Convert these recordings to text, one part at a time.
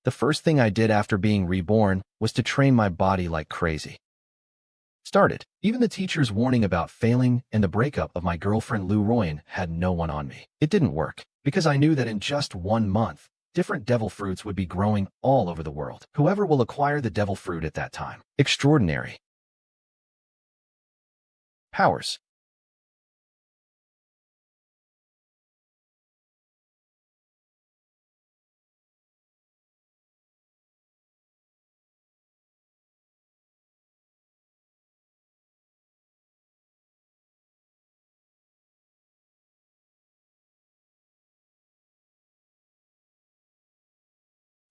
The first thing I did after being reborn was to train my body like crazy. Started. Even the teacher's warning about failing and the breakup of my girlfriend Lou Royan had no one on me. It didn't work, because I knew that in just 1 month, different devil fruits would be growing all over the world. Whoever will acquire the devil fruit at that time. Extraordinary. Powers.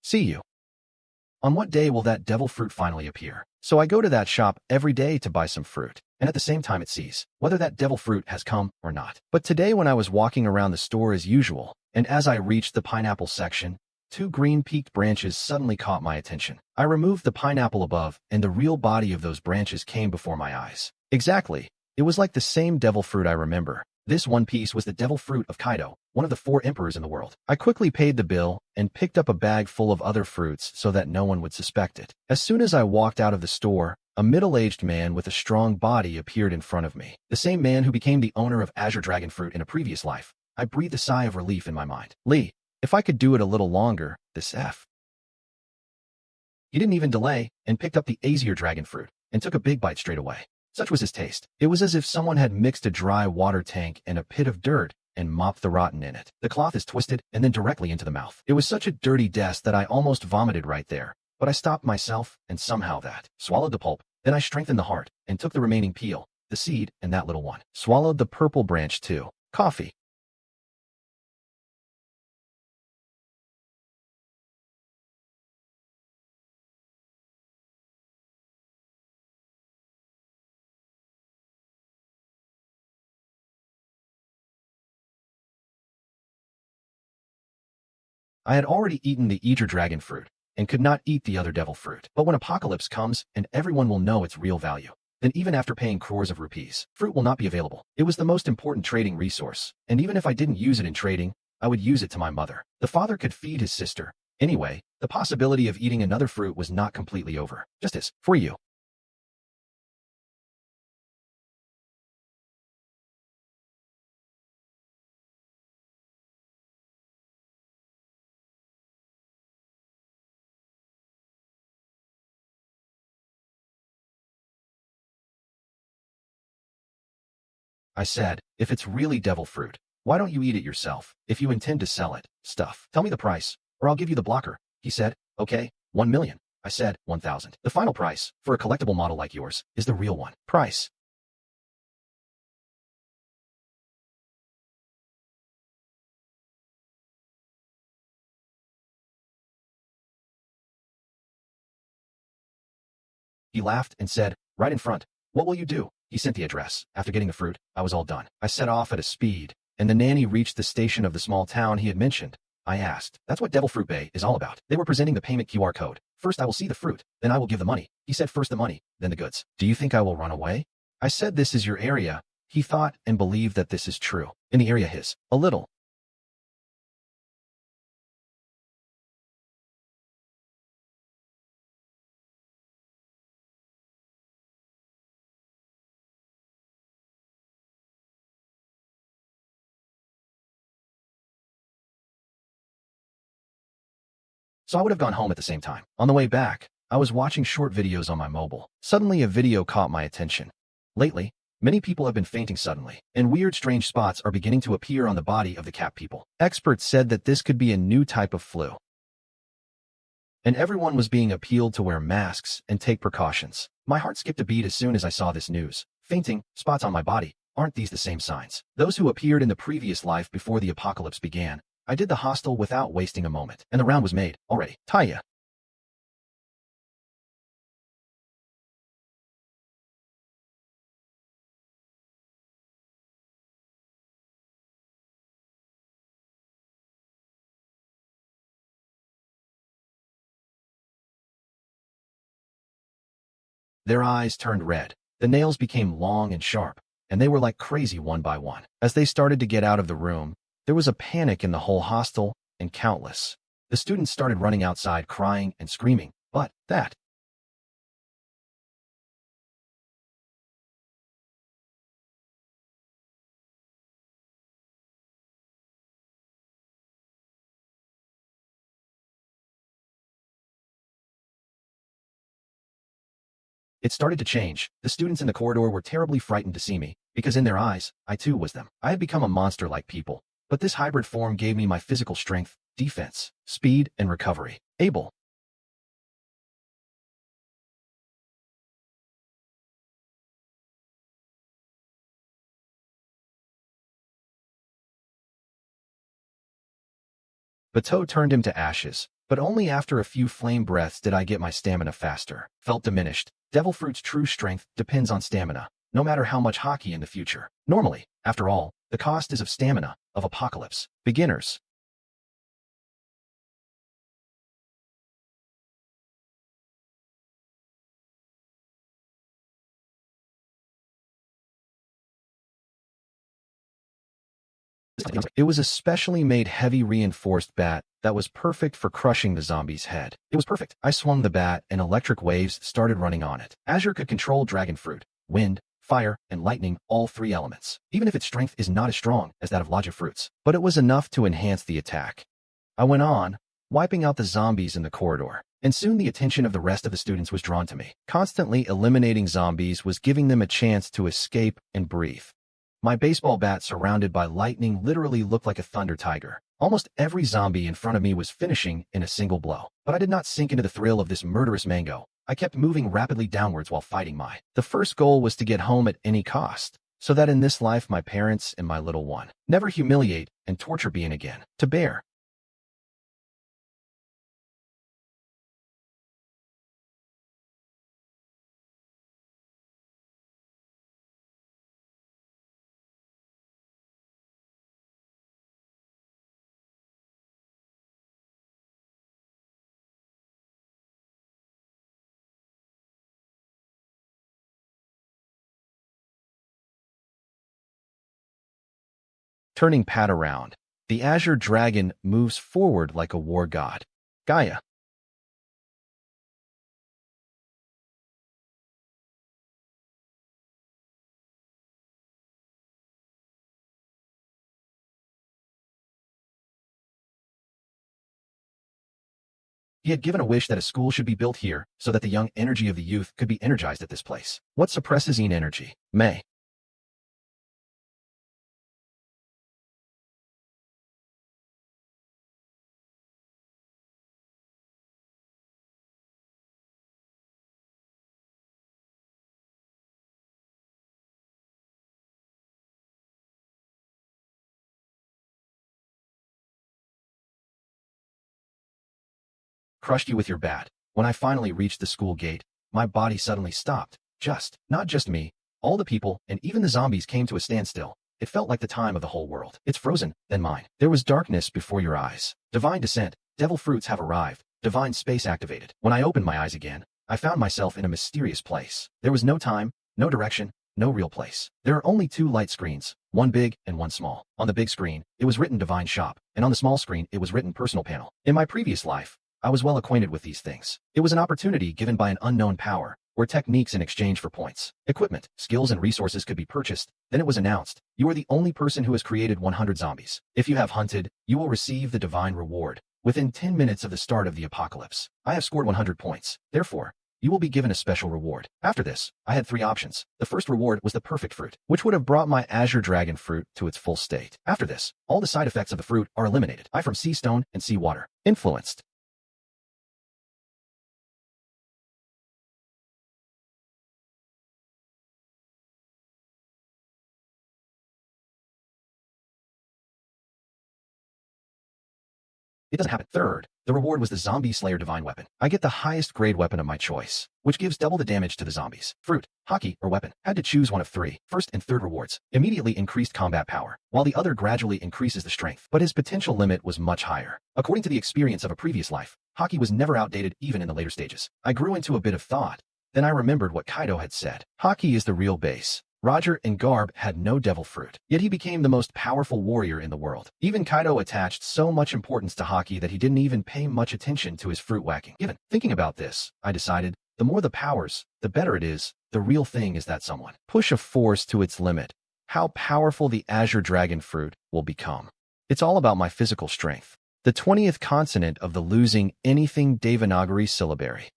See you. On what day will that devil fruit finally appear? So I go to that shop every day to buy some fruit, and at the same time it sees whether that devil fruit has come or not. But today when I was walking around the store as usual, and as I reached the pineapple section, two green peaked branches suddenly caught my attention. I removed the pineapple above, and the real body of those branches came before my eyes. Exactly. It was like the same devil fruit I remember. This one piece was the devil fruit of Kaido, one of the 4 emperors in the world. I quickly paid the bill and picked up a bag full of other fruits so that no one would suspect it. As soon as I walked out of the store, a middle-aged man with a strong body appeared in front of me. The same man who became the owner of Azure Dragon Fruit in a previous life. I breathed a sigh of relief in my mind. Lee, if I could do it a little longer, this F. He didn't even delay and picked up the Azure Dragon Fruit and took a big bite straight away. Such was his taste. It was as if someone had mixed a dry water tank and a pit of dirt and mopped the rotten in it. The cloth is twisted and then directly into the mouth. It was such a dirty death that I almost vomited right there, but I stopped myself and somehow that. Swallowed the pulp, then I strengthened the heart and took the remaining peel, the seed, and that little one. Swallowed the purple branch too. Coffee. I had already eaten the Eager dragon fruit and could not eat the other devil fruit. But when apocalypse comes and everyone will know its real value, then even after paying crores of rupees, fruit will not be available. It was the most important trading resource, and even if I didn't use it in trading, I would use it to my mother. The father could feed his sister. Anyway, the possibility of eating another fruit was not completely over. Just as, for you. I said, if it's really devil fruit, why don't you eat it yourself? If you intend to sell it, stuff. Tell me the price, or I'll give you the blocker. He said, okay, 1 million. I said, 1,000. The final price, for a collectible model like yours, is the real one. Price. He laughed and said, right in front. What will you do? He sent the address. After getting the fruit, I was all done. I set off at a speed, and the nanny reached the station of the small town he had mentioned. I asked, that's what Devil Fruit Bay is all about. They were presenting the payment QR code. First I will see the fruit, then I will give the money. He said first the money, then the goods. Do you think I will run away? I said this is your area. He thought and believed that this is true. In the area his. A little. So I would have gone home at the same time. On the way back, I was watching short videos on my mobile. Suddenly a video caught my attention. Lately, many people have been fainting suddenly, and weird strange spots are beginning to appear on the body of the cat people. Experts said that this could be a new type of flu, and everyone was being appealed to wear masks and take precautions. My heart skipped a beat as soon as I saw this news. Fainting, spots on my body, aren't these the same signs? Those who appeared in the previous life before the apocalypse began. I did the hostel without wasting a moment, and the round was made, already. Taya. Their eyes turned red. The nails became long and sharp, and they were like crazy one by one. As they started to get out of the room, there was a panic in the whole hostel, and countless The students started running outside crying and screaming, but that it started to change. The students in the corridor were terribly frightened to see me, because in their eyes, I too was them. I had become a monster like people, but this hybrid form gave me my physical strength, defense, speed, and recovery. Able Bateau turned him to ashes, but only after a few flame breaths did I get my stamina faster. Felt diminished. Devil Fruit's true strength depends on stamina, no matter how much hockey in the future. Normally, after all, the cost is of stamina, of apocalypse. Beginners. It was a specially made heavy reinforced bat that was perfect for crushing the zombie's head. It was perfect. I swung the bat and electric waves started running on it. Azure could control dragon fruit, wind, fire, and lightning, all three elements, even if its strength is not as strong as that of Logic fruits. But it was enough to enhance the attack. I went on, wiping out the zombies in the corridor, and soon the attention of the rest of the students was drawn to me. Constantly eliminating zombies was giving them a chance to escape and breathe. My baseball bat surrounded by lightning literally looked like a thunder tiger. Almost every zombie in front of me was finishing in a single blow. But I did not sink into the thrill of this murderous mango. I kept moving rapidly downwards while fighting The first goal was to get home at any cost, so that in this life my parents and my little one never humiliate and torture being again. To bear. Turning Pat around, the Azure Dragon moves forward like a war god. Gaia. He had given a wish that a school should be built here so that the young energy of the youth could be energized at this place. What suppresses ENG energy? May. Crushed you with your bat. When I finally reached the school gate, my body suddenly stopped. Not just me, all the people, and even the zombies came to a standstill. It felt like the time of the whole world. It's frozen, then mine. There was darkness before your eyes. Divine descent, devil fruits have arrived. Divine space activated. When I opened my eyes again, I found myself in a mysterious place. There was no time, no direction, no real place. There are only two light screens, one big and one small. On the big screen, it was written Divine Shop, and on the small screen, it was written Personal Panel. In my previous life, I was well acquainted with these things. It was an opportunity given by an unknown power, where techniques in exchange for points, equipment, skills, and resources could be purchased. Then it was announced, you are the only person who has created 100 zombies. If you have hunted, you will receive the divine reward within 10 minutes of the start of the apocalypse. I have scored 100 points. Therefore, you will be given a special reward. After this, I had three options. The first reward was the perfect fruit, which would have brought my Azure Dragon fruit to its full state. After this, all the side effects of the fruit are eliminated. I from sea stone and sea water. Influenced. It doesn't happen. Third, the reward was the Zombie Slayer Divine Weapon. I get the highest grade weapon of my choice, which gives double the damage to the zombies. Fruit, hockey, or weapon. Had to choose one of three. First and third rewards immediately increased combat power, while the other gradually increases the strength. But his potential limit was much higher. According to the experience of a previous life, hockey was never outdated even in the later stages. I grew into a bit of thought. Then I remembered what Kaido had said. Hockey is the real base. Roger and Garb had no devil fruit, yet he became the most powerful warrior in the world. Even Kaido attached so much importance to Haki that he didn't even pay much attention to his fruit whacking. Even thinking about this, I decided, the more the powers, the better it is. The real thing is that someone push a force to its limit. How powerful the Azure Dragon fruit will become. It's all about my physical strength. The 20th consonant of the losing anything Devanagari syllabary.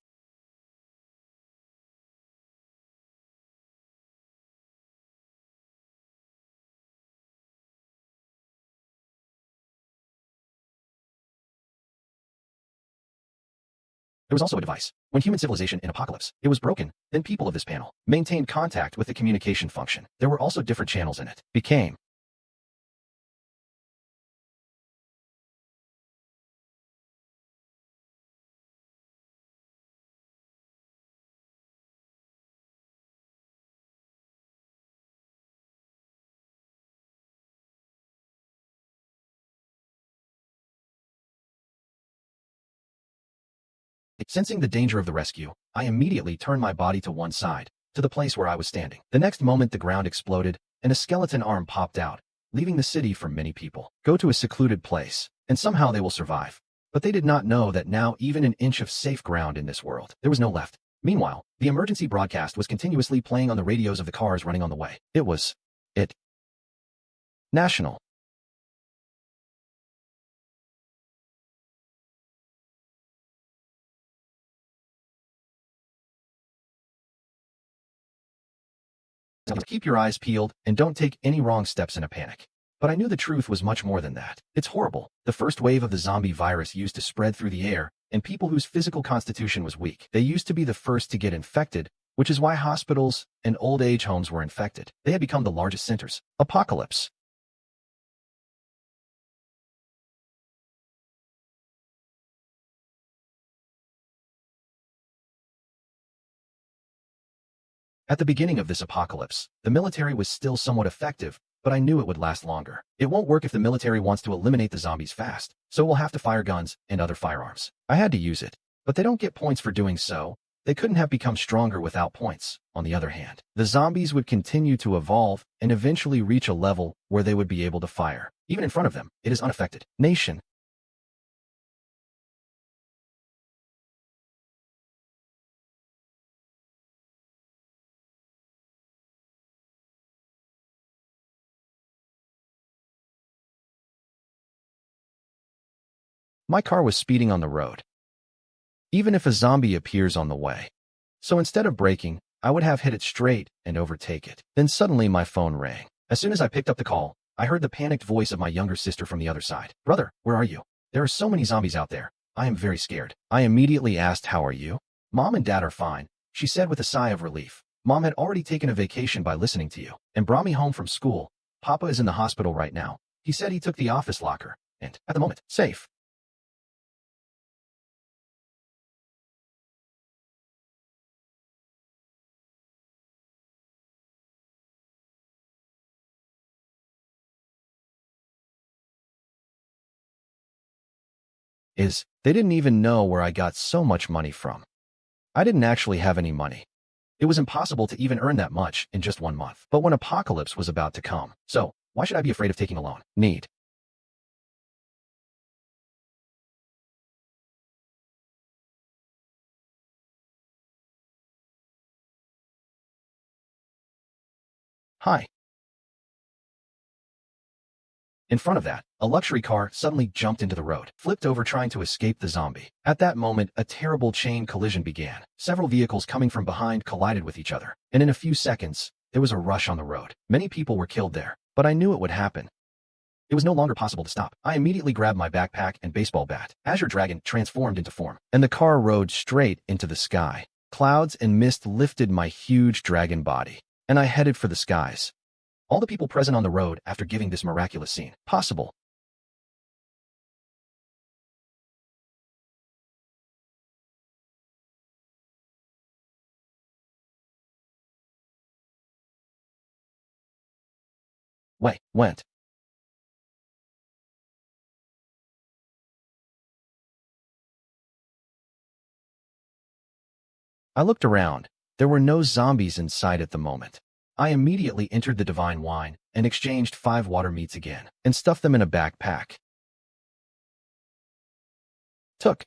There was also a device. When human civilization in apocalypse, it was broken, then people of this panel maintained contact with the communication function. There were also different channels in it. Became Sensing the danger of the rescue, I immediately turned my body to one side, to the place where I was standing. The next moment the ground exploded, and a skeleton arm popped out, leaving the city for many people. Go to a secluded place, and somehow they will survive. But they did not know that now even an inch of safe ground in this world, there was no left. Meanwhile, the emergency broadcast was continuously playing on the radios of the cars running on the way. It was national. Keep your eyes peeled and don't take any wrong steps in a panic. But I knew the truth was much more than that. It's horrible. The first wave of the zombie virus used to spread through the air, and people whose physical constitution was weak. They used to be the first to get infected, which is why hospitals and old age homes were infected. They had become the largest centers. Apocalypse. At the beginning of this apocalypse, the military was still somewhat effective, but I knew it would last longer. It won't work if the military wants to eliminate the zombies fast, so we'll have to fire guns and other firearms. I had to use it, but they don't get points for doing so. They couldn't have become stronger without points. On the other hand, the zombies would continue to evolve and eventually reach a level where they would be able to fire. Even in front of them, it is unaffected. Nation. My car was speeding on the road, even if a zombie appears on the way. So instead of braking, I would have hit it straight and overtake it. Then suddenly my phone rang. As soon as I picked up the call, I heard the panicked voice of my younger sister from the other side. Brother, where are you? There are so many zombies out there. I am very scared. I immediately asked, how are you? Mom and Dad are fine, she said with a sigh of relief. Mom had already taken a vacation by listening to you and brought me home from school. Papa is in the hospital right now. He said he took the office locker and, at the moment, safe. They didn't even know where I got so much money from. I didn't actually have any money. It was impossible to even earn that much in just 1 month. But when apocalypse was about to come, so why should I be afraid of taking a loan? Need. Hi. In front of that, a luxury car suddenly jumped into the road, flipped over trying to escape the zombie. At that moment, a terrible chain collision began. Several vehicles coming from behind collided with each other, and in a few seconds, there was a rush on the road. Many people were killed there, but I knew it would happen. It was no longer possible to stop. I immediately grabbed my backpack and baseball bat. Azure Dragon transformed into form, and the car rode straight into the sky. Clouds and mist lifted my huge dragon body, and I headed for the skies. All the people present on the road after giving this miraculous scene possible. Went. I looked around. There were no zombies in sight at the moment. I immediately entered the divine wine and exchanged 5 water meats again and stuffed them in a backpack. Took.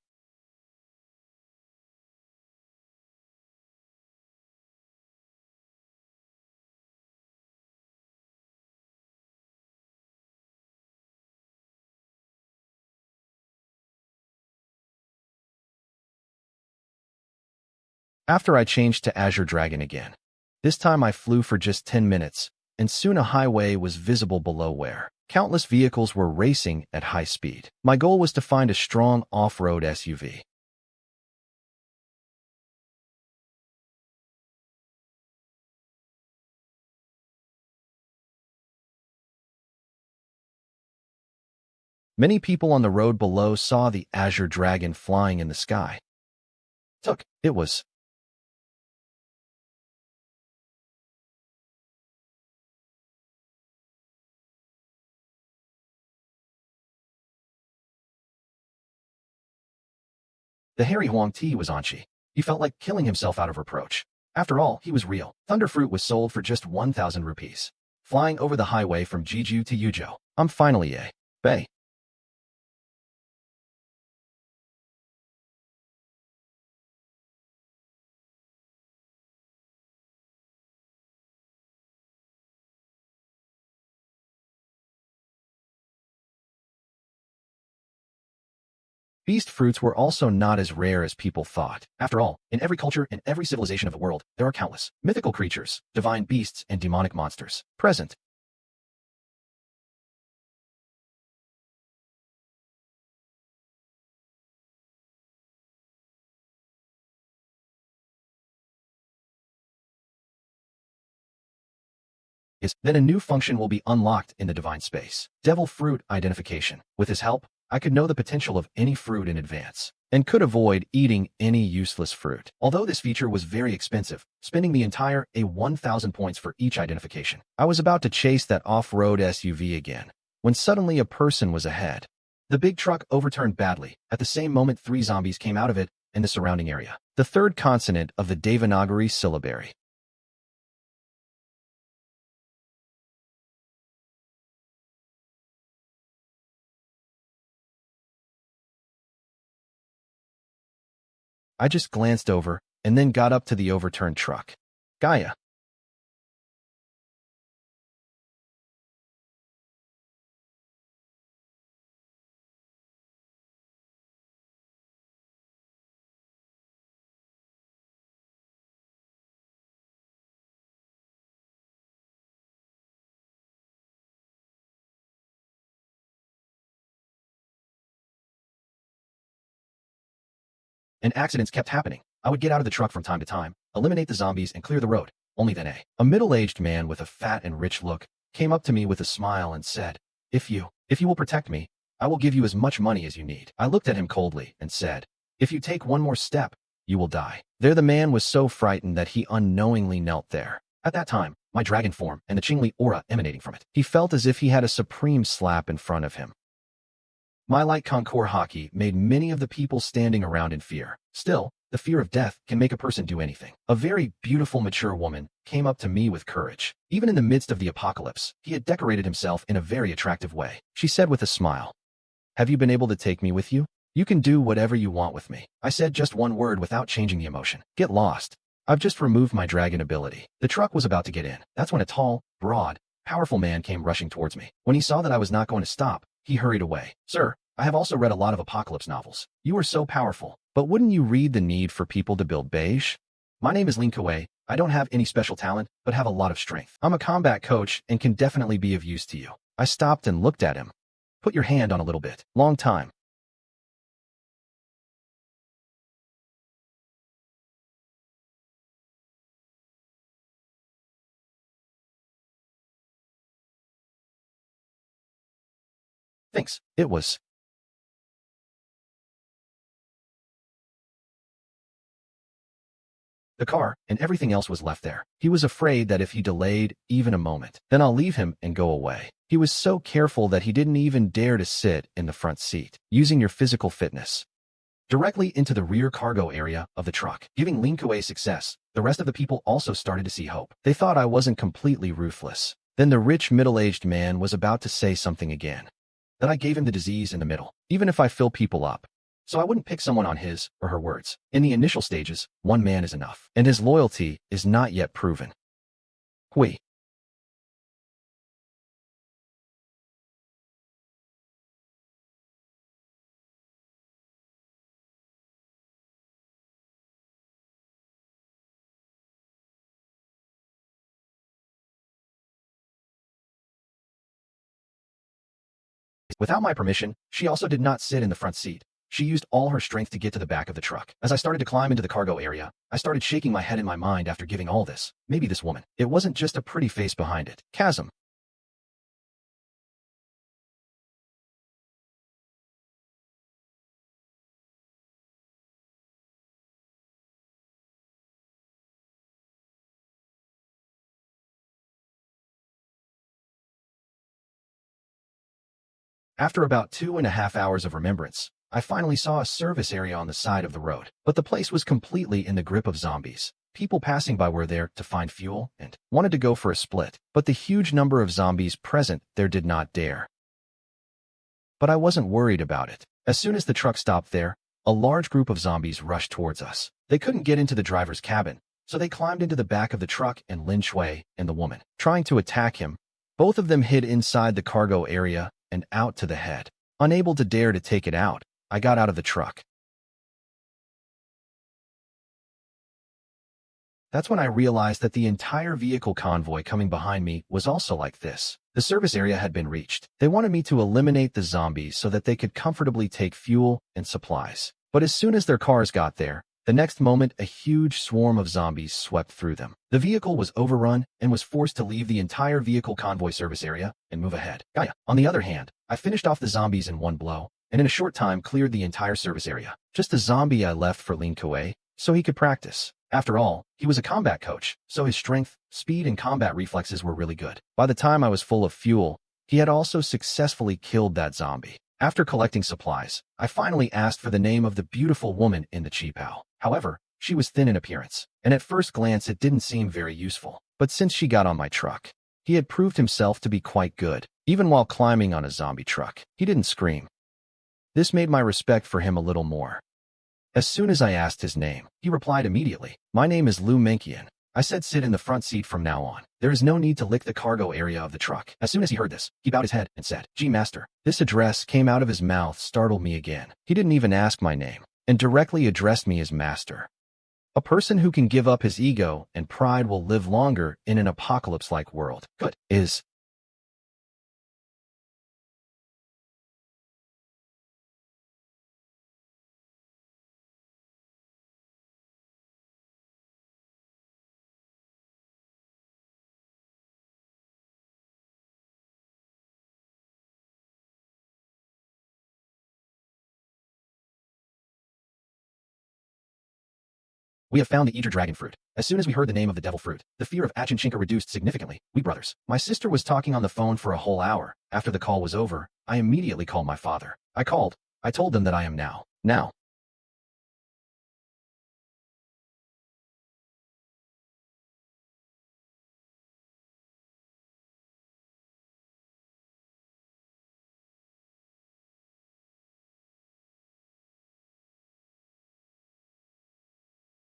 After I changed to Azure Dragon again. This time I flew for just 10 minutes, and soon a highway was visible below where countless vehicles were racing at high speed. My goal was to find a strong off-road SUV. Many people on the road below saw the Azure Dragon flying in the sky. It was. The hairy Huang Ti was Anchi. He felt like killing himself out of reproach. After all, he was real. Thunderfruit was sold for just 1,000 rupees. Flying over the highway from Jeju to Yuzhou. I'm finally a bay. Beast fruits were also not as rare as people thought. After all, in every culture and every civilization of the world, there are countless mythical creatures, divine beasts, and demonic monsters present. Then a new function will be unlocked in the divine space. Devil fruit identification. With his help, I could know the potential of any fruit in advance and could avoid eating any useless fruit. Although this feature was very expensive, spending the entire 1,000 points for each identification. I was about to chase that off-road SUV again, when suddenly a person was ahead. The big truck overturned badly. At the same moment, 3 zombies came out of it in the surrounding area. The third consonant of the Devanagari syllabary. I just glanced over and then got up to the overturned truck. Gaia. And accidents kept happening. I would get out of the truck from time to time, eliminate the zombies, and clear the road. Only then a middle-aged man with a fat and rich look came up to me with a smile and said, if you will protect me, I will give you as much money as you need. I looked at him coldly and said, if you take one more step, you will die. There the man was so frightened that he unknowingly knelt there. At that time, my dragon form and the Qingli aura emanating from it. He felt as if he had a supreme slap in front of him. My light concours hockey made many of the people standing around in fear. Still, the fear of death can make a person do anything. A very beautiful, mature woman came up to me with courage. Even in the midst of the apocalypse, he had decorated himself in a very attractive way. She said with a smile, have you been able to take me with you? You can do whatever you want with me. I said just one word without changing the emotion. Get lost. I've just removed my dragon ability. The truck was about to get in. That's when a tall, broad, powerful man came rushing towards me. When he saw that I was not going to stop, he hurried away. Sir, I have also read a lot of apocalypse novels. You are so powerful. But wouldn't you read the need for people to build beige? My name is Lin Kuei. I don't have any special talent, but have a lot of strength. I'm a combat coach and can definitely be of use to you. I stopped and looked at him. Put your hand on a little bit. Long time. Thanks. It was. The car and everything else was left there. He was afraid that if he delayed even a moment, then I'll leave him and go away. He was so careful that he didn't even dare to sit in the front seat. Using your physical fitness. directly into the rear cargo area of the truck, giving Lin Kuei success. The rest of the people also started to see hope. They thought I wasn't completely ruthless. Then the rich middle-aged man was about to say something again. Then I gave him the disease in the middle, even if I fill people up. So I wouldn't pick someone on his or her words. In the initial stages, one man is enough, and his loyalty is not yet proven. Hui. Without my permission, she also did not sit in the front seat. She used all her strength to get to the back of the truck. As I started to climb into the cargo area, I started shaking my head in my mind after giving all this. Maybe this woman. It wasn't just a pretty face behind it. Chasm. After about 2.5 hours of remembrance, I finally saw a service area on the side of the road. But the place was completely in the grip of zombies. People passing by were there to find fuel and wanted to go for a split. But the huge number of zombies present there did not dare. But I wasn't worried about it. As soon as the truck stopped there, a large group of zombies rushed towards us. They couldn't get into the driver's cabin, so they climbed into the back of the truck and Lin Shui and the woman, trying to attack him. Both of them hid inside the cargo area and out to the head. Unable to dare to take it out, I got out of the truck. That's when I realized that the entire vehicle convoy coming behind me was also like this. The service area had been reached. They wanted me to eliminate the zombies so that they could comfortably take fuel and supplies. But as soon as their cars got there, the next moment a huge swarm of zombies swept through them. The vehicle was overrun and was forced to leave the entire vehicle convoy service area and move ahead. Gaia. On the other hand, I finished off the zombies in one blow, and in a short time cleared the entire service area. Just a zombie I left for Lin Kuei, so he could practice. After all, he was a combat coach, so his strength, speed, and combat reflexes were really good. By the time I was full of fuel, he had also successfully killed that zombie. After collecting supplies, I finally asked for the name of the beautiful woman in the qipao. However, she was thin in appearance, and at first glance it didn't seem very useful. But since she got on my truck, he had proved himself to be quite good. Even while climbing on a zombie truck, he didn't scream. This made my respect for him a little more. As soon as I asked his name, he replied immediately, "My name is Lu Menkian." I said sit in the front seat from now on. There is no need to lick the cargo area of the truck. As soon as he heard this, he bowed his head and said, "Gee, master." This address came out of his mouth startled me again. He didn't even ask my name, and directly addressed me as master. A person who can give up his ego and pride will live longer in an apocalypse-like world. Good. We have found the Eager dragon fruit. As soon as we heard the name of the devil fruit, the fear of Achinchinka reduced significantly. We brothers. My sister was talking on the phone for a whole hour. After the call was over, I immediately called my father. I told them that I am now.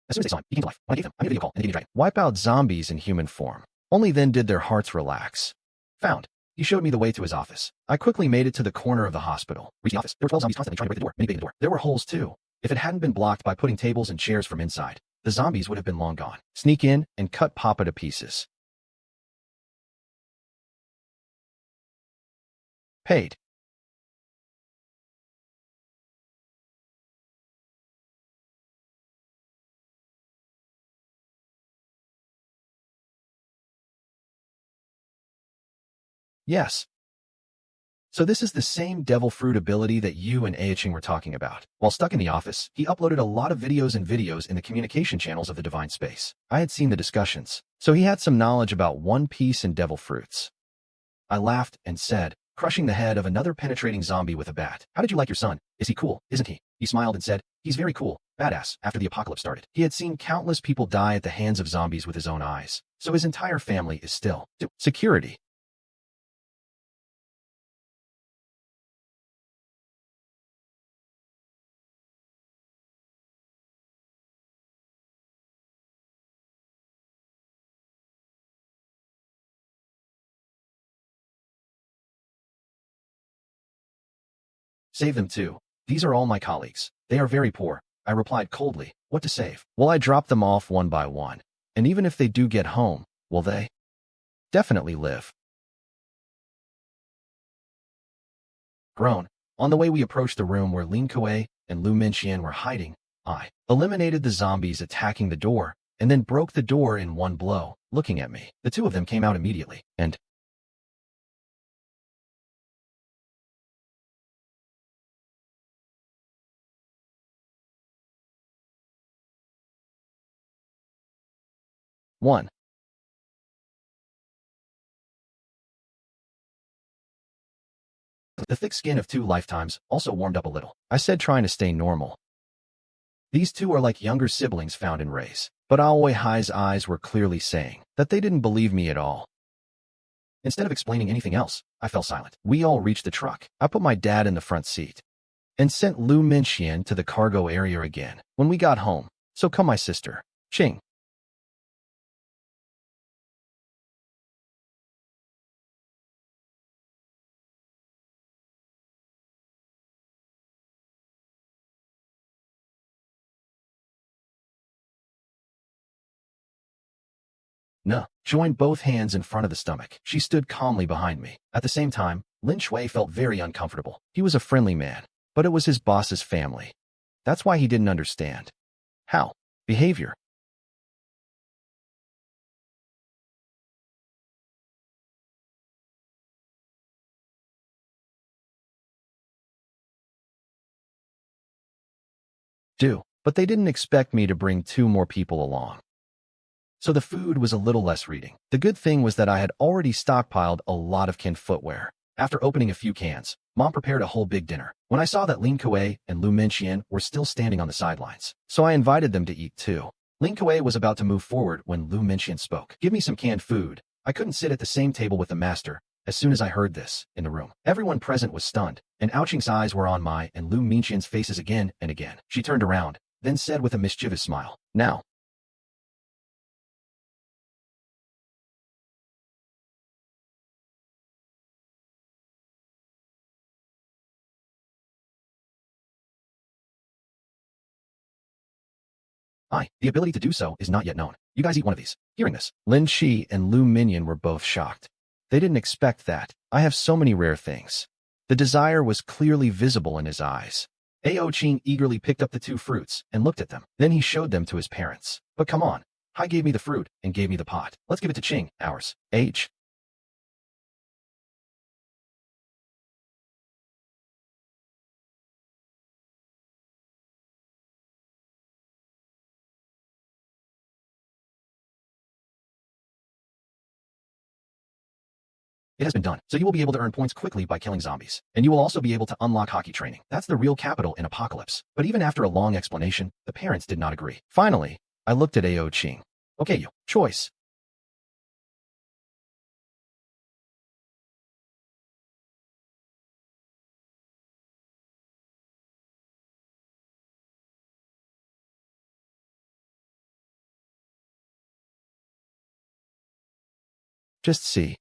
As soon as they saw him, he came to life. When I gave him, I made a video call and they gave me a dragon. Wipe out zombies in human form. Only then did their hearts relax. Found. He showed me the way to his office. I quickly made it to the corner of the hospital. Reached the office. There were 12 zombies constantly trying to break the door. Many big in the door. There were holes too. If it hadn't been blocked by putting tables and chairs from inside, the zombies would have been long gone. Sneak in and cut Papa to pieces. Paid. Yes. So this is the same devil fruit ability that you and Aaching were talking about. While stuck in the office, he uploaded a lot of videos in the communication channels of the Divine Space. I had seen the discussions, so he had some knowledge about One Piece and devil fruits. I laughed and said, crushing the head of another penetrating zombie with a bat. How did you like your son? Is he cool, isn't he? He smiled and said, he's very cool, badass. After the apocalypse started, he had seen countless people die at the hands of zombies with his own eyes. So his entire family is still security. Save them too. These are all my colleagues. They are very poor. I replied coldly. What to save? Well, I drop them off one by one. And even if they do get home, will they? Definitely live. Grown. On the way we approached the room where Lin Kuei and Lu Minxian were hiding. I eliminated the zombies attacking the door, and then broke the door in one blow, looking at me. The two of them came out immediately, and one. The thick skin of two lifetimes also warmed up a little. I said, trying to stay normal. These two are like younger siblings found in race. But Aoi Hai's eyes were clearly saying that they didn't believe me at all. Instead of explaining anything else, I fell silent. We all reached the truck. I put my dad in the front seat and sent Lu Minxian to the cargo area again when we got home. So come my sister, Ching. No, joined both hands in front of the stomach. She stood calmly behind me. At the same time, Lin Shui felt very uncomfortable. He was a friendly man, but it was his boss's family. That's why he didn't understand. How? Behavior. Do. But they didn't expect me to bring two more people along. So the food was a little less reading. The good thing was that I had already stockpiled a lot of Kin footwear. After opening a few cans, Mom prepared a whole big dinner. When I saw that Lin Kuei and Lu Minxian were still standing on the sidelines, so I invited them to eat too. Lin Kuei was about to move forward when Lu Minxian spoke. Give me some canned food. I couldn't sit at the same table with the master. As soon as I heard this, in the room, everyone present was stunned, and Ouching's eyes were on my and Lu Minxian's faces again and again. She turned around, then said with a mischievous smile, now. The ability to do so is not yet known. You guys eat one of these. Hearing this, Lin Shi and Lu Minion were both shocked. They didn't expect that. I have so many rare things. The desire was clearly visible in his eyes. Ao Ching eagerly picked up the two fruits and looked at them. Then he showed them to his parents. But come on. Hai gave me the fruit and gave me the pot. Let's give it to Ching, ours. H. It has been done, so you will be able to earn points quickly by killing zombies. And you will also be able to unlock hockey training. That's the real capital in Apocalypse. But even after a long explanation, the parents did not agree. Finally, I looked at Ao Ching. Okay, you. Choice. Just see.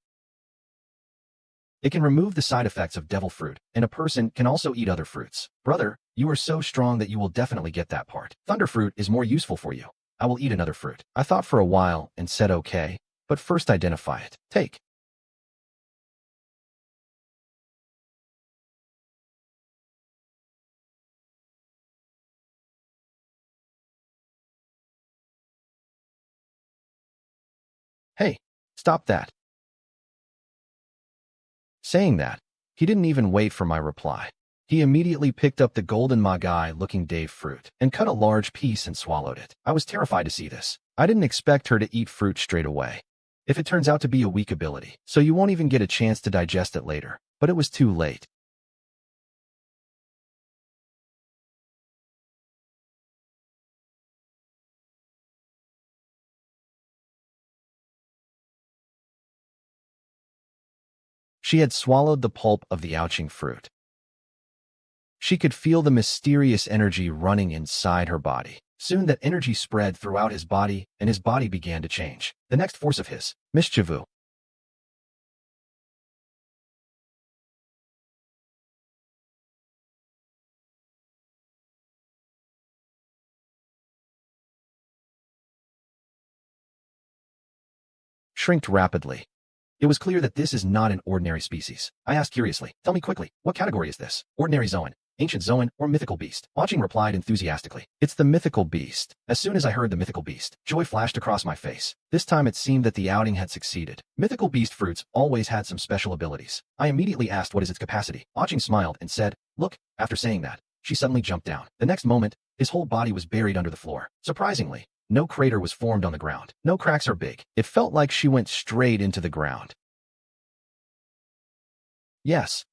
It can remove the side effects of devil fruit, and a person can also eat other fruits. Brother, you are so strong that you will definitely get that part. Thunder fruit is more useful for you. I will eat another fruit. I thought for a while and said okay, but first identify it. Take. Hey, stop that. Saying that, he didn't even wait for my reply. He immediately picked up the golden Magai-looking Dave fruit and cut a large piece and swallowed it. I was terrified to see this. I didn't expect her to eat fruit straight away. If it turns out to be a weak ability, so you won't even get a chance to digest it later. but it was too late. She had swallowed the pulp of the ouching fruit. She could feel the mysterious energy running inside her body. Soon that energy spread throughout his body, and his body began to change. The next force of his, mischievous, shrinked rapidly. It was clear that this is not an ordinary species. I asked curiously, tell me quickly, what category is this? Ordinary Zoan, ancient Zoan, or mythical beast? Watching replied enthusiastically, it's the mythical beast. As soon as I heard the mythical beast, joy flashed across my face. This time it seemed that the outing had succeeded. Mythical beast fruits always had some special abilities. I immediately asked what is its capacity. Watching smiled and said, look, after saying that, she suddenly jumped down. The next moment, his whole body was buried under the floor. Surprisingly, no crater was formed on the ground. No cracks are big. It felt like she went straight into the ground. Yes.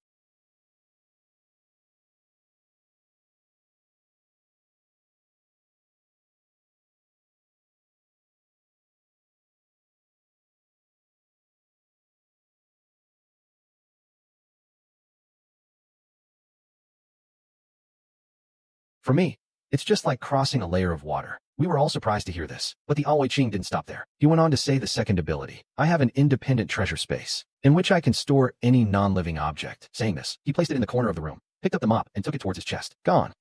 For me, it's just like crossing a layer of water. We were all surprised to hear this, but the Alwei Ching didn't stop there. He went on to say the second ability. I have an independent treasure space, in which I can store any non-living object. Saying this, he placed it in the corner of the room, picked up the mop, and took it towards his chest. Gone.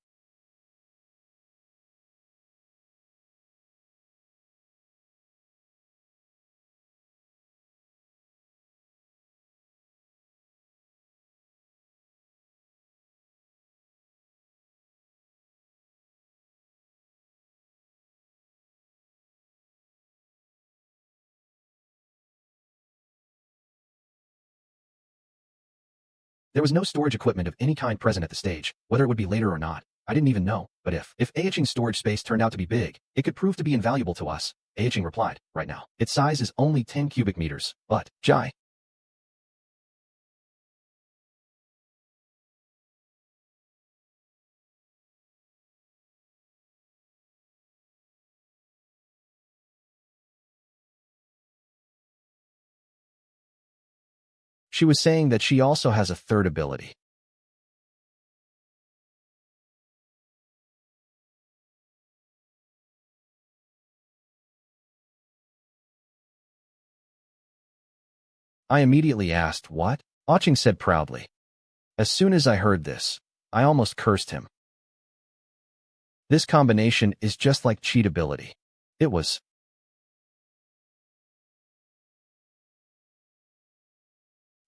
There was no storage equipment of any kind present at the stage, whether it would be later or not. I didn't even know, but if Ahching's storage space turned out to be big, it could prove to be invaluable to us. Ahching replied, right now. Its size is only 10 cubic meters, but, Jai. She was saying that she also has a third ability. I immediately asked, what? Ahching said proudly. As soon as I heard this, I almost cursed him. This combination is just like cheat ability. It was.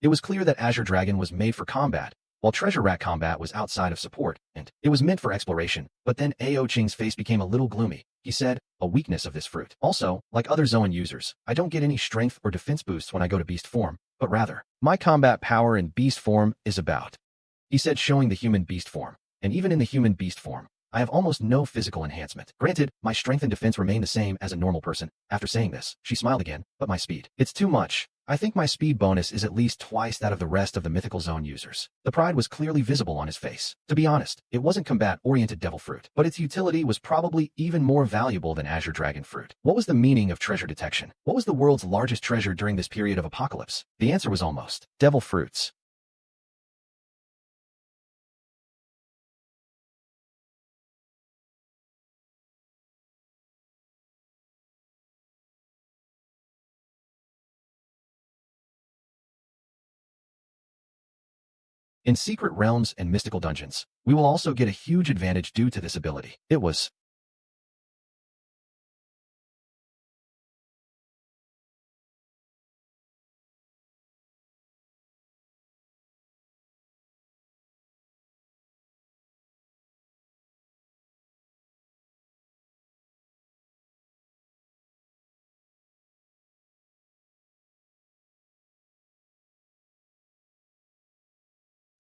It was clear that Azure Dragon was made for combat, while Treasure Rat combat was outside of support, and it was meant for exploration. But then Ao Ching's face became a little gloomy. He said, a weakness of this fruit. Also, like other Zoan users, I don't get any strength or defense boosts when I go to beast form, but rather, my combat power in beast form is about. He said, showing the human beast form. And even in the human beast form, I have almost no physical enhancement. Granted, my strength and defense remain the same as a normal person. After saying this, she smiled again, but my speed. It's too much. I think my speed bonus is at least twice that of the rest of the mythical zone users. The pride was clearly visible on his face. To be honest, it wasn't combat-oriented devil fruit, but its utility was probably even more valuable than Azure Dragon fruit. What was the meaning of treasure detection? What was the world's largest treasure during this period of apocalypse? The answer was almost devil fruits. In secret realms and mystical dungeons, we will also get a huge advantage due to this ability. It was.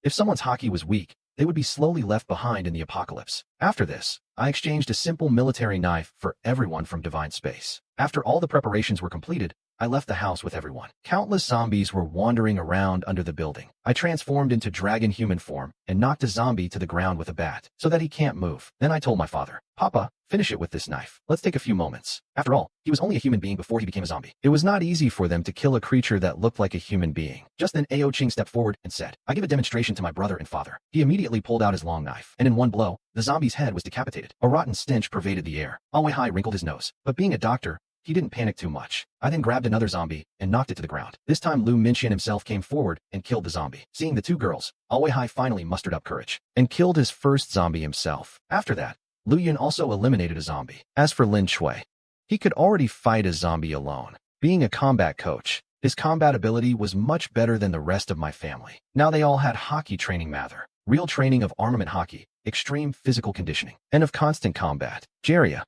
If someone's hockey was weak, they would be slowly left behind in the apocalypse. After this, I exchanged a simple military knife for everyone from Divine Space. After all the preparations were completed, I left the house with everyone. Countless zombies were wandering around under the building. I transformed into dragon human form and knocked a zombie to the ground with a bat so that he can't move. Then I told my father, "Papa, finish it with this knife. Let's take a few moments." After all, he was only a human being before he became a zombie. It was not easy for them to kill a creature that looked like a human being. Just then Ao Ching stepped forward and said, "I give a demonstration to my brother and father." He immediately pulled out his long knife, and in one blow, the zombie's head was decapitated. A rotten stench pervaded the air. Awei wrinkled his nose, but being a doctor, he didn't panic too much. I then grabbed another zombie and knocked it to the ground. This time Lu Minxian himself came forward and killed the zombie. Seeing the two girls, Awei finally mustered up courage and killed his first zombie himself. After that, Lu Yun also eliminated a zombie. As for Lin Shui, he could already fight a zombie alone. Being a combat coach, his combat ability was much better than the rest of my family. Now they all had hockey training mather, real training of armament hockey, extreme physical conditioning, and of constant combat. Jeria.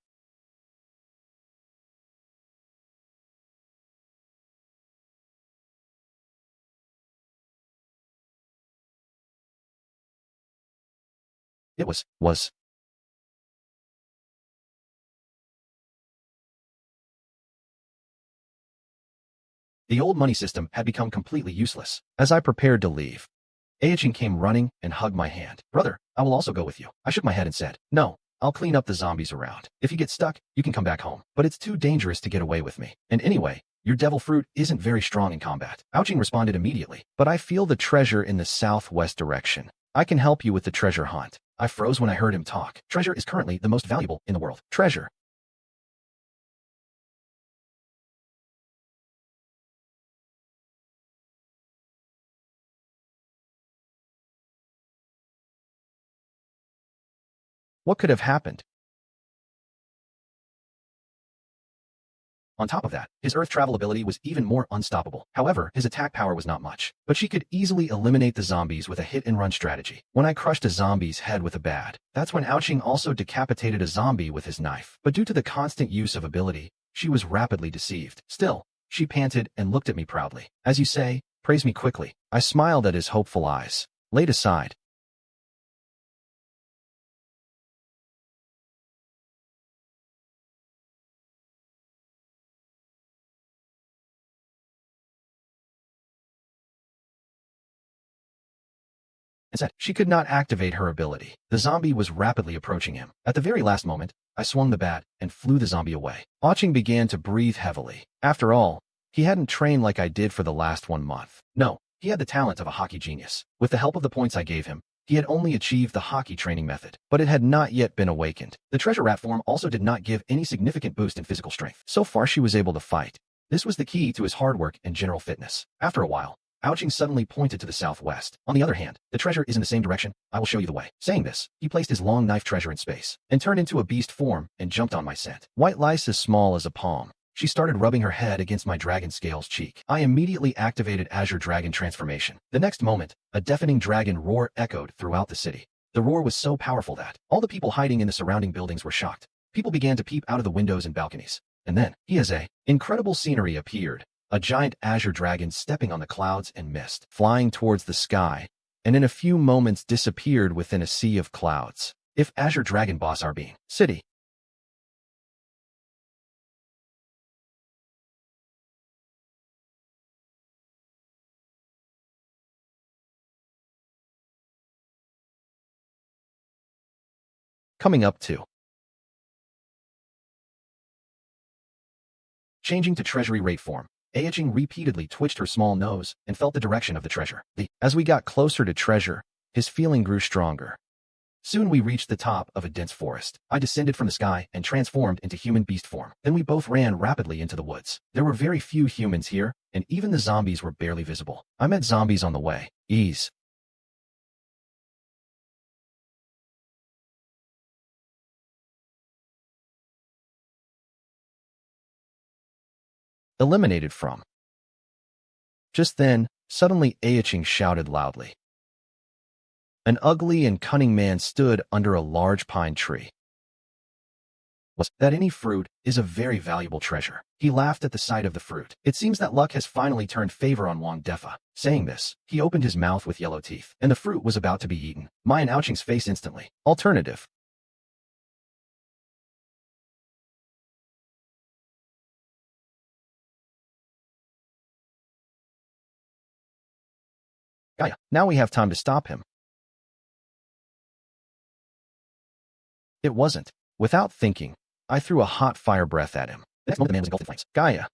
It was. The old money system had become completely useless. As I prepared to leave, Aichin came running and hugged my hand. "Brother, I will also go with you." I shook my head and said, "No, I'll clean up the zombies around. If you get stuck, you can come back home. But it's too dangerous to get away with me. And anyway, your devil fruit isn't very strong in combat." Aochin responded immediately, "But I feel the treasure in the southwest direction. I can help you with the treasure hunt." I froze when I heard him talk. Treasure is currently the most valuable in the world. Treasure. What could have happened? On top of that, his earth travel ability was even more unstoppable. However, his attack power was not much, but she could easily eliminate the zombies with a hit-and-run strategy. When I crushed a zombie's head with a bat, that's when Aoqing also decapitated a zombie with his knife. But due to the constant use of ability, she was rapidly deceived. Still, she panted and looked at me proudly. "As you say, praise me quickly." I smiled at his hopeful eyes. Laid aside, and said she could not activate her ability. The zombie was rapidly approaching him. At the very last moment, I swung the bat and flew the zombie away. Oching began to breathe heavily. After all, he hadn't trained like I did for the last 1 month. No, he had the talent of a hockey genius. With the help of the points I gave him, he had only achieved the hockey training method, but it had not yet been awakened. The treasure rat form also did not give any significant boost in physical strength. So far she was able to fight. This was the key to his hard work and general fitness. After a while, Ouching suddenly pointed to the southwest. "On the other hand, the treasure is in the same direction. I will show you the way." Saying this, he placed his long knife treasure in space and turned into a beast form and jumped on my scent. White lice as small as a palm. She started rubbing her head against my dragon scales cheek. I immediately activated Azure Dragon transformation. The next moment, a deafening dragon roar echoed throughout the city. The roar was so powerful that all the people hiding in the surrounding buildings were shocked. People began to peep out of the windows and balconies. And then, incredible scenery appeared. A giant azure dragon stepping on the clouds and mist, flying towards the sky, and in a few moments disappeared within a sea of clouds. If Azure Dragon Boss Arbine, City. Coming up to. Changing to treasury rate form. Aeching repeatedly twitched her small nose and felt the direction of the treasure. As we got closer to treasure, his feeling grew stronger. Soon we reached the top of a dense forest. I descended from the sky and transformed into human beast form. Then we both ran rapidly into the woods. There were very few humans here, and even the zombies were barely visible. I met zombies on the way. Ease. Eliminated from. Just then, suddenly Aeching shouted loudly. An ugly and cunning man stood under a large pine tree. Was that any fruit is a very valuable treasure. He laughed at the sight of the fruit. It seems that luck has finally turned favor on Wang Defa. Saying this, he opened his mouth with yellow teeth, and the fruit was about to be eaten. My and Ouching's face instantly. Alternative. Gaia, now we have time to stop him. It wasn't. Without thinking, I threw a hot fire breath at him. The next moment the man was engulfed in flames. Gaia.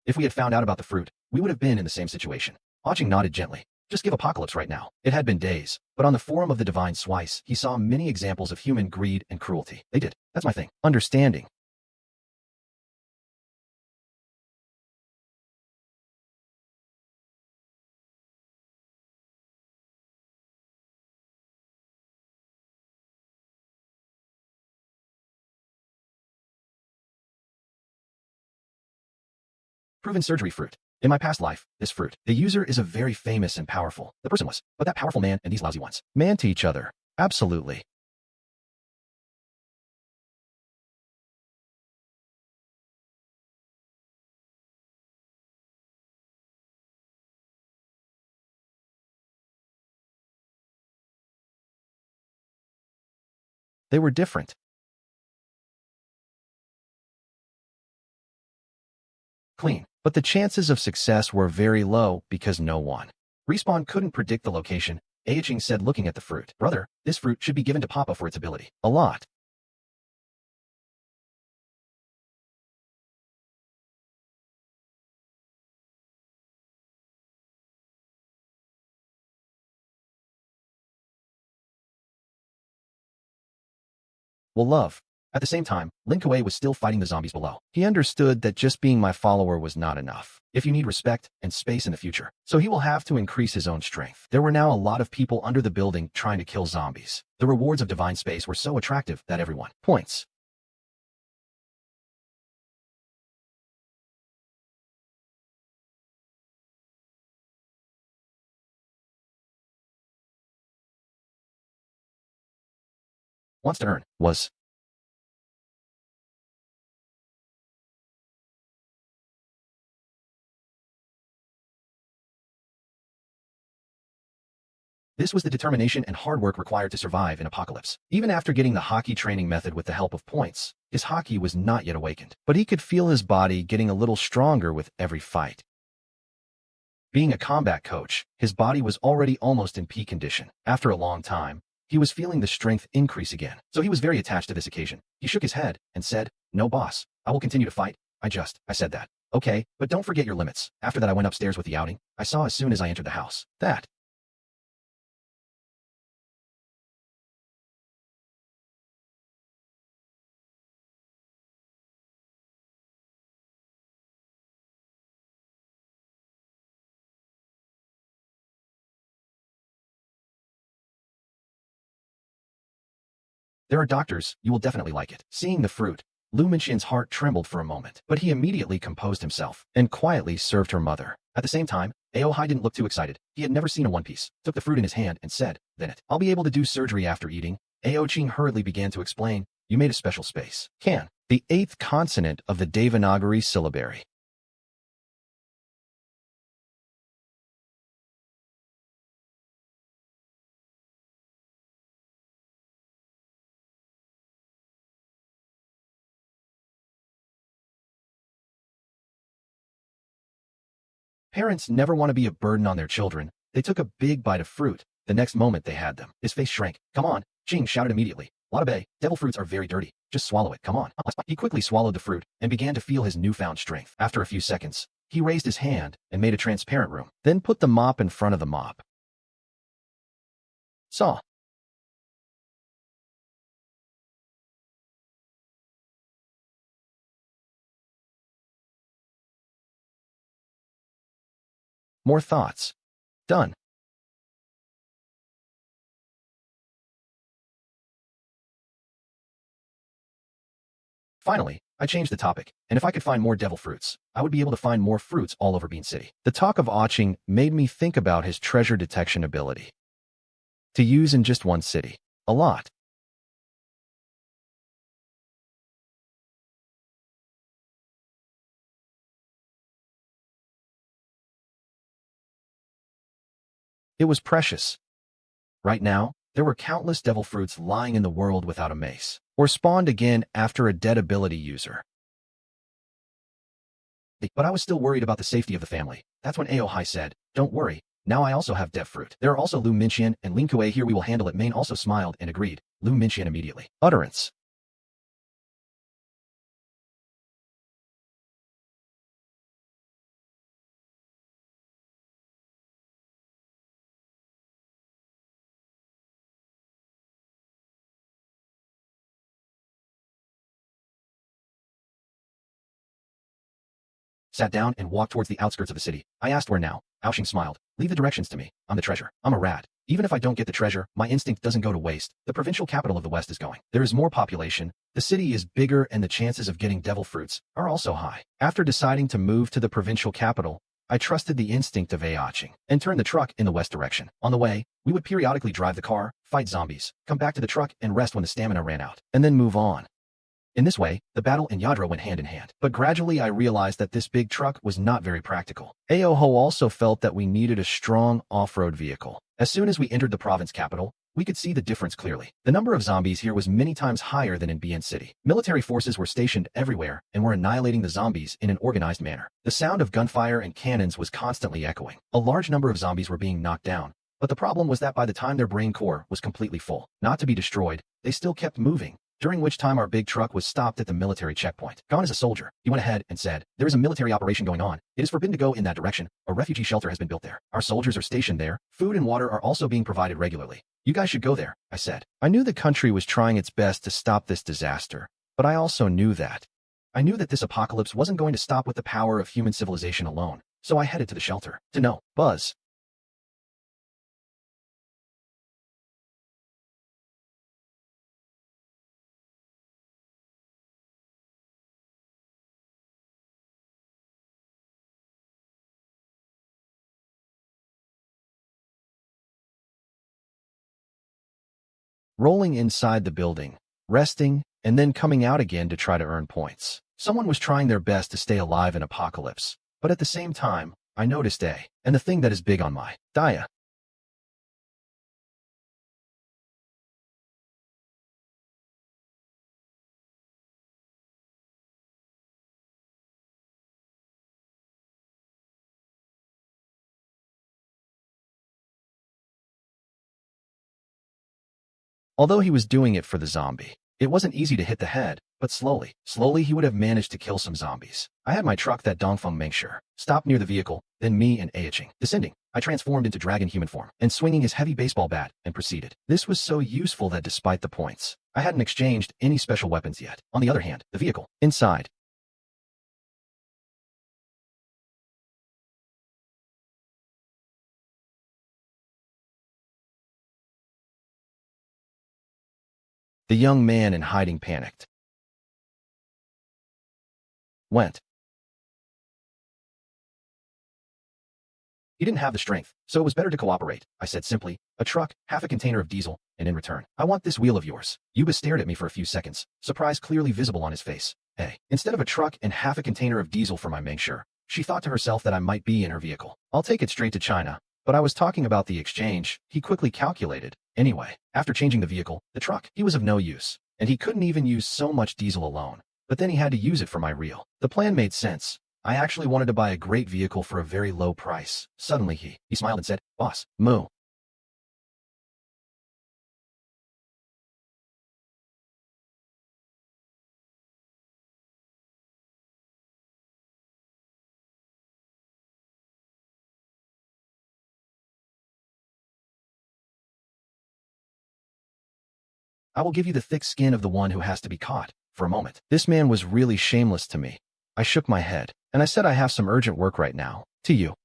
If we had found out about the fruit, we would have been in the same situation. Aching nodded gently. Just give apocalypse right now. It had been days, but on the forum of the divine Swice, he saw many examples of human greed and cruelty. They did. That's my thing. Understanding. Proven surgery fruit. In my past life, this fruit, the user is a very famous and powerful. The person was, but that powerful man and these lousy ones. Man to each other. Absolutely. They were different. Clean. But the chances of success were very low because no one. Respawn couldn't predict the location. Aaching said looking at the fruit. Brother, this fruit should be given to Papa for its ability. A lot. Will love. At the same time, Lin Kuei was still fighting the zombies below. He understood that just being my follower was not enough. If you need respect and space in the future, so he will have to increase his own strength. There were now a lot of people under the building trying to kill zombies. The rewards of divine space were so attractive that everyone points. Wants to earn was This was the determination and hard work required to survive in Apocalypse. Even after getting the hockey training method with the help of points, his hockey was not yet awakened, but he could feel his body getting a little stronger with every fight. Being a combat coach, his body was already almost in peak condition. After a long time, he was feeling the strength increase again, so he was very attached to this occasion. He shook his head and said, "No, boss, I will continue to fight. I said that. Okay, but don't forget your limits." After that I went upstairs with the outing. I saw as soon as I entered the house. That there are doctors, you will definitely like it. Seeing the fruit, Lu Minxian's heart trembled for a moment, but he immediately composed himself and quietly served her mother. At the same time, Aohai didn't look too excited. He had never seen a One Piece, took the fruit in his hand and said, "Then it. I'll be able to do surgery after eating." Aoching hurriedly began to explain, "You made a special space. Can. The eighth consonant of the Devanagari syllabary." Parents never want to be a burden on their children. They took a big bite of fruit. The next moment they had them. His face shrank. "Come on," Jing shouted immediately. "Watabe, devil fruits are very dirty. Just swallow it, come on." He quickly swallowed the fruit and began to feel his newfound strength. After a few seconds, he raised his hand and made a transparent room, then put the mop in front of the mop. Saw. More thoughts. Done. Finally, I changed the topic, and if I could find more devil fruits, I would be able to find more fruits all over Bean City. The talk of Aching made me think about his treasure detection ability. To use in just one city. A lot. It was precious. Right now, there were countless devil fruits lying in the world without a mace, or spawned again after a dead ability user. But I was still worried about the safety of the family. That's when Aohai said, "Don't worry. Now I also have dev fruit. There are also Lu Minxian and Lin Kuei here. We will handle it." Main also smiled and agreed. Lu Minxian immediately. Utterance. Sat down and walked towards the outskirts of the city. I asked where now. Aoxing smiled. "Leave the directions to me. I'm the treasure. I'm a rat. Even if I don't get the treasure, my instinct doesn't go to waste. The provincial capital of the West is going. There is more population, the city is bigger, and the chances of getting devil fruits are also high." After deciding to move to the provincial capital, I trusted the instinct of Aoxing and turned the truck in the west direction. On the way, we would periodically drive the car, fight zombies, come back to the truck and rest when the stamina ran out, and then move on. In this way, the battle and Yadro went hand in hand. But gradually I realized that this big truck was not very practical. Aoho also felt that we needed a strong off-road vehicle. As soon as we entered the province capital, we could see the difference clearly. The number of zombies here was many times higher than in Bien City. Military forces were stationed everywhere and were annihilating the zombies in an organized manner. The sound of gunfire and cannons was constantly echoing. A large number of zombies were being knocked down, but the problem was that by the time their brain core was completely full, not to be destroyed, they still kept moving. During which time our big truck was stopped at the military checkpoint. Gon is a soldier. He went ahead and said, "There is a military operation going on. It is forbidden to go in that direction. A refugee shelter has been built there. Our soldiers are stationed there. Food and water are also being provided regularly. You guys should go there," I said. I knew the country was trying its best to stop this disaster, but I also knew that. I knew that this apocalypse wasn't going to stop with the power of human civilization alone, so I headed to the shelter. To know, Buzz. Rolling inside the building, resting, and then coming out again to try to earn points. Someone was trying their best to stay alive in apocalypse, but at the same time, I noticed and the thing that is big on my dia. Although he was doing it for the zombie, it wasn't easy to hit the head, but slowly he would have managed to kill some zombies. I had my truck that Dongfeng Mengsure stopped near the vehicle, then me and Aoching. Descending, I transformed into dragon human form and swinging his heavy baseball bat and proceeded. This was so useful that despite the points, I hadn't exchanged any special weapons yet. On the other hand, the vehicle, inside, the young man in hiding panicked. Went. He didn't have the strength, so it was better to cooperate. I said simply, "A truck, half a container of diesel, and in return, I want this wheel of yours." Yuba stared at me for a few seconds, surprise clearly visible on his face. Instead of a truck and half a container of diesel for my Mengsure, she thought to herself that I might be in her vehicle. I'll take it straight to China. But I was talking about the exchange, he quickly calculated. Anyway, after changing the vehicle, the truck, he was of no use, and he couldn't even use so much diesel alone. But then he had to use it for my reel. The plan made sense. I actually wanted to buy a great vehicle for a very low price. Suddenly he smiled and said, "Boss, moo." "I will give you the thick skin of the one who has to be caught." For a moment, this man was really shameless to me. I shook my head, and I said, "I have some urgent work right now. To you."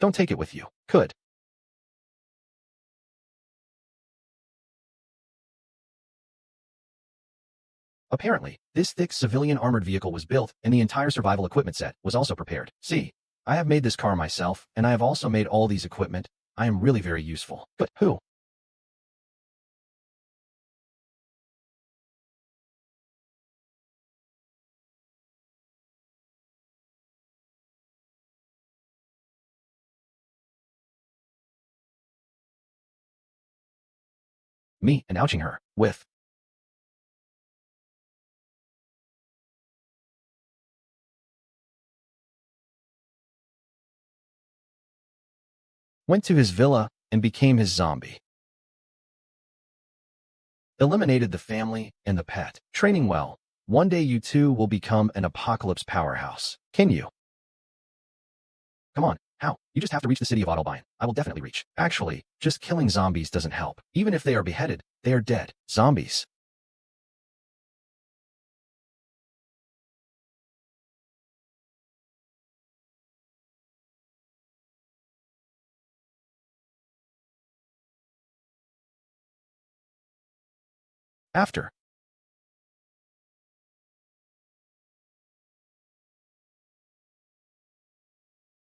"Don't take it with you. Could." Apparently, this thick civilian armored vehicle was built, and the entire survival equipment set was also prepared. See, I have made this car myself, and I have also made all these equipment. I am really very useful. But who? me and ouching her with. Went to his villa and became his zombie. Eliminated the family and the pet. Training well. One day you too will become an apocalypse powerhouse. Can you? Come on, how? You just have to reach the city of Autobine. I will definitely reach. Actually, just killing zombies doesn't help. Even if they are beheaded, they are dead. Zombies. After.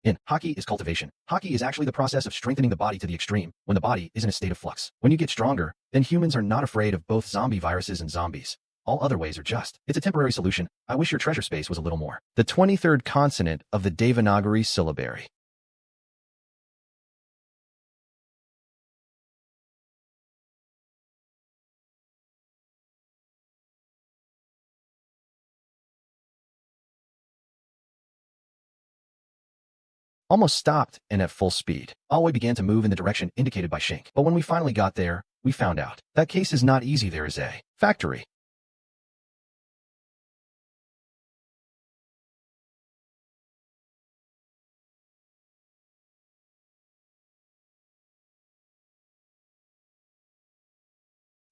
In hockey is cultivation. Hockey is actually the process of strengthening the body to the extreme when the body is in a state of flux. When you get stronger, then humans are not afraid of both zombie viruses and zombies. All other ways are just. It's a temporary solution. I wish your treasure space was a little more. The 23rd consonant of the Devanagari syllabary. Almost stopped and at full speed. Alway began to move in the direction indicated by Shink. But when we finally got there, we found out. That case is not easy. There is a factory.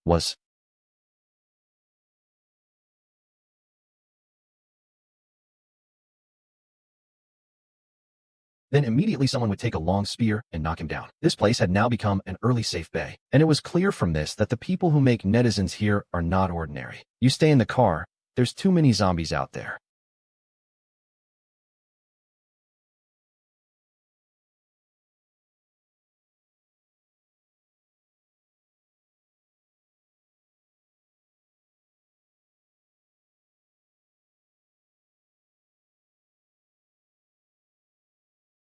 Was. Then immediately someone would take a long spear and knock him down. This place had now become an early safe bay. And it was clear from this that the people who make netizens here are not ordinary. You stay in the car. There's too many zombies out there.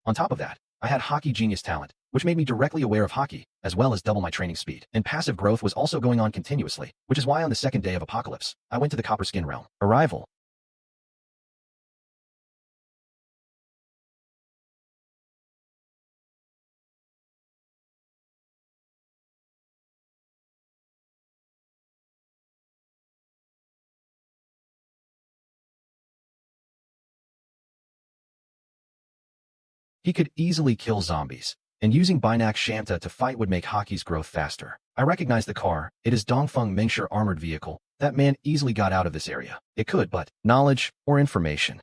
On top of that, I had hockey genius talent, which made me directly aware of hockey, as well as double my training speed. And passive growth was also going on continuously, which is why on the second day of Apocalypse, I went to the Copper Skin realm. Arrival. He could easily kill zombies, and using Binac Shanta to fight would make hockey's growth faster. I recognized the car. It is Dongfeng Mengshi armored vehicle. That man easily got out of this area. It could, but knowledge or information.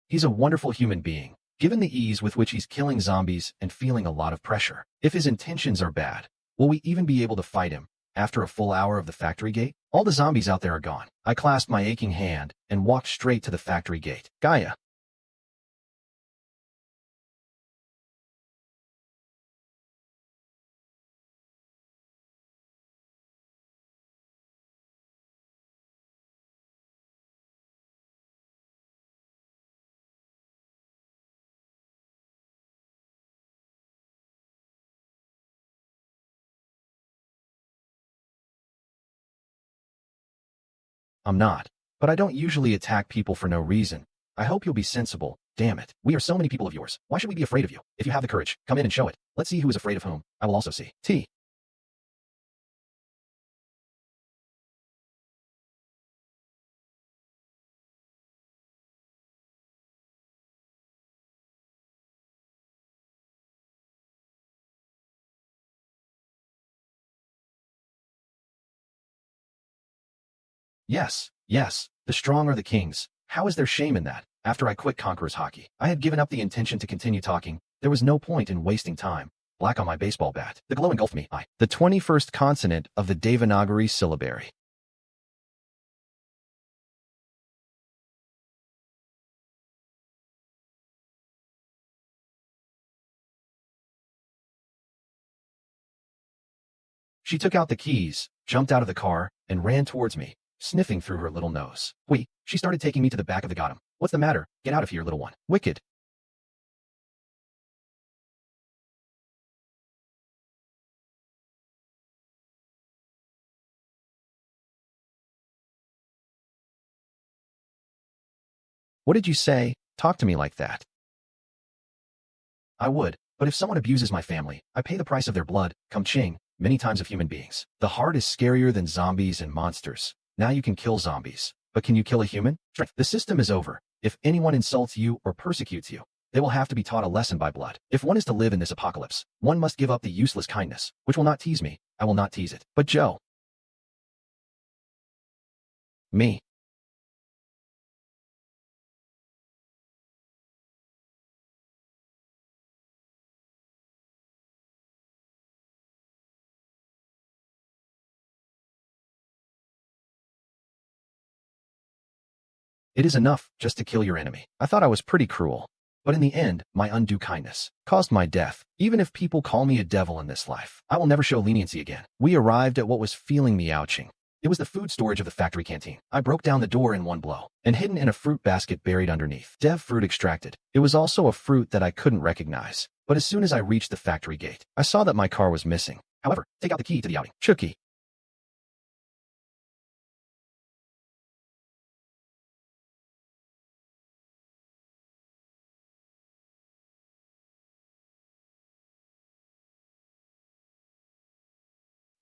He's a wonderful human being, given the ease with which he's killing zombies and feeling a lot of pressure. If his intentions are bad, will we even be able to fight him after a full hour of the factory gate? All the zombies out there are gone. I clasped my aching hand and walked straight to the factory gate. Gaia. I'm not. But I don't usually attack people for no reason. I hope you'll be sensible. Damn it. We are so many people of yours. Why should we be afraid of you? If you have the courage, come in and show it. Let's see who is afraid of whom. I will also see. T. Yes, yes. The strong are the kings. How is there shame in that? After I quit Conqueror's hockey, I had given up the intention to continue talking. There was no point in wasting time. Black on my baseball bat. The glow engulfed me. The 21st consonant of the Devanagari syllabary. She took out the keys, jumped out of the car, and ran towards me, sniffing through her little nose. She started taking me to the back of the goddam. What's the matter? Get out of here, little one. Wicked. What did you say? Talk to me like that. I would, but if someone abuses my family, I pay the price of their blood, come ching, many times of human beings. The heart is scarier than zombies and monsters. Now you can kill zombies. But can you kill a human? The system is over. If anyone insults you or persecutes you, they will have to be taught a lesson by blood. If one is to live in this apocalypse, one must give up the useless kindness, which will not tease me. I will not tease it. But Joe. Me. It is enough just to kill your enemy. I thought I was pretty cruel. But in the end, my undue kindness caused my death. Even if people call me a devil in this life, I will never show leniency again. We arrived at what was feeling me ouching. It was the food storage of the factory canteen. I broke down the door in one blow, and hidden in a fruit basket buried underneath. Dev fruit extracted. It was also a fruit that I couldn't recognize. But as soon as I reached the factory gate, I saw that my car was missing. However, take out the key to the outing. Chucky.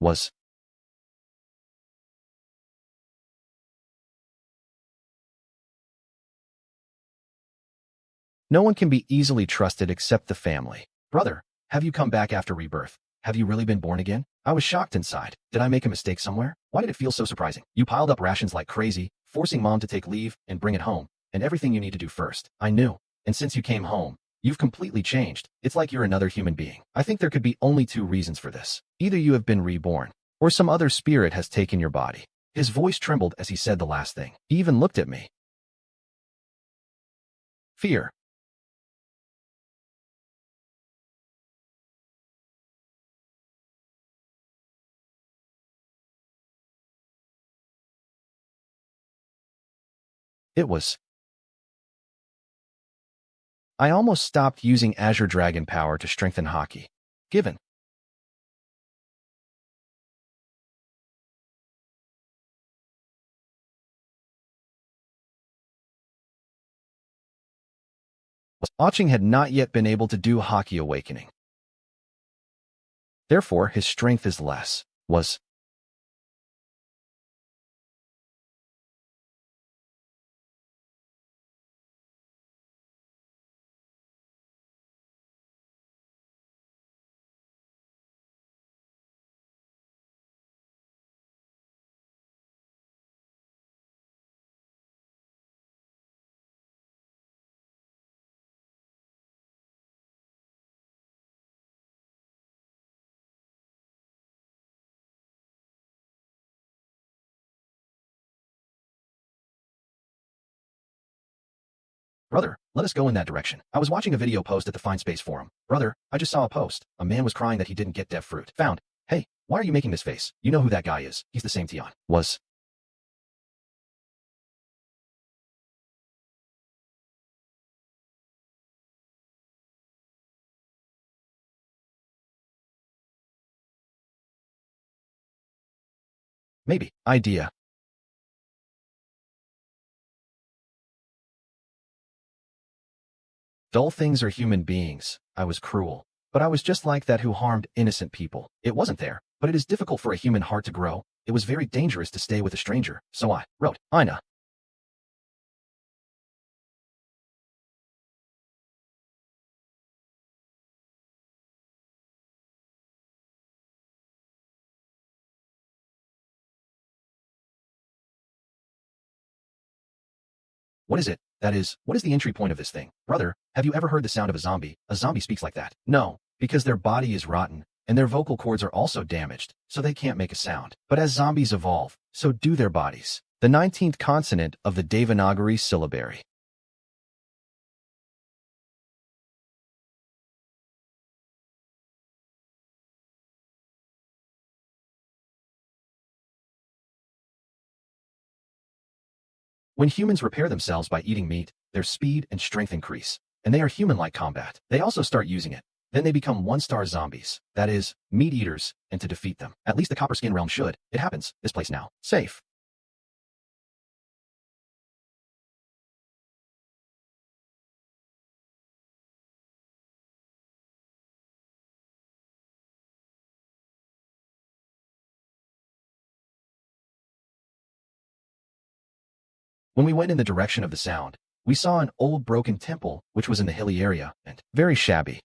Was. No one can be easily trusted except the family. Brother, have you come back after rebirth? Have you really been born again? I was shocked inside. Did I make a mistake somewhere? Why did it feel so surprising? You piled up rations like crazy, forcing mom to take leave and bring it home, and everything you need to do first. I knew. And since you came home, you've completely changed. It's like you're another human being. I think there could be only two reasons for this. Either you have been reborn, or some other spirit has taken your body. His voice trembled as he said the last thing. He even looked at me. Fear. It was. I almost stopped using Azure Dragon power to strengthen hockey. Given Oching had not yet been able to do hockey awakening. Therefore, his strength is less. Brother, let us go in that direction. I was watching a video post at the Find Space forum. Brother, I just saw a post. A man was crying that he didn't get dev fruit. Found. Hey, why are you making this face? You know who that guy is. He's the same Tion. Maybe. Idea. Dull things are human beings. I was cruel. But I was just like that who harmed innocent people. It wasn't there. But it is difficult for a human heart to grow. It was very dangerous to stay with a stranger. So I wrote, Ina. What is it? That is, what is the entry point of this thing? Brother, have you ever heard the sound of a zombie? A zombie speaks like that. No, because their body is rotten, and their vocal cords are also damaged, so they can't make a sound. But as zombies evolve, so do their bodies. The 19th consonant of the Devanagari syllabary. When humans repair themselves by eating meat, their speed and strength increase, and they are human-like combat. They also start using it. Then they become one-star zombies, that is, meat eaters, and to defeat them. At least the Copper Skin realm should. It happens. This place now. Safe. When we went in the direction of the sound, we saw an old broken temple, which was in the hilly area, and very shabby.